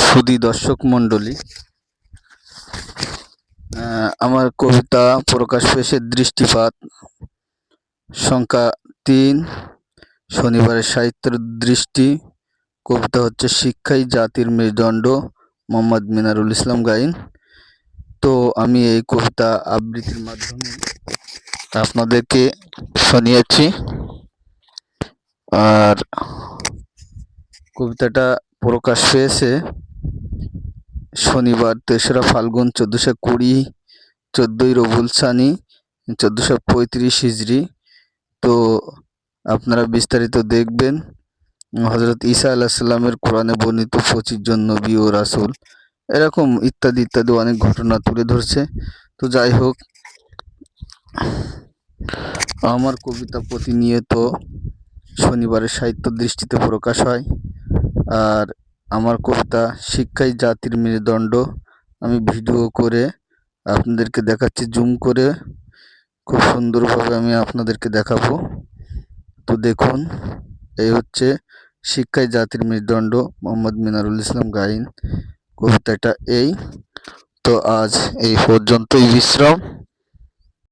সুধী দর্শক মণ্ডলী, আমার কবিতা প্রকাশ পেয়েছে দৃষ্টিপাত সংখ্যা ৩, শনিবারের সাহিত্যের দৃষ্টি। কবিতা হচ্ছে শিক্ষাই জাতির মেরুদণ্ড, মোহাম্মদ মিনারুল ইসলাম গাইন। তো আমি এই কবিতা আবৃত্তির মাধ্যমে আপনাদেরকে শুনিয়েছি। আর কবিতাটা প্রকাশ পেয়েছে শনিবার ৩রা ফাল্গুন ১৪২০, ১৪ই রবিউল সানি ১৪৩৫ হিজরি। তো আপনারা বিস্তারিত দেখবেন। হযরত ঈসা আলাইহিস সালামের কোরআনে বর্ণিত ২৫ জন নবী ও রাসূল, এরকম ইত্যাদি ইত্যাদি অনেক ঘটনা তুলে ধরছে। তো যাই হোক, আমার কবিতা প্রতিনিয়ত শনিবারের সাহিত্য দৃষ্টিতে প্রকাশ হয়। আর আমার কবিতা শিক্ষাই জাতির মেরুদণ্ড আমি ভিডিও করে আপনাদেরকে দেখাচ্ছি, জুম করে খুব সুন্দরভাবে আমি আপনাদেরকে দেখাবো। তো দেখুন, এই হচ্ছে শিক্ষাই জাতির মেরুদণ্ড, মোহাম্মদ মিনারুল ইসলাম গাইন। কবিতাটা এই। তো আজ এই পর্যন্তই, বিশ্রাম।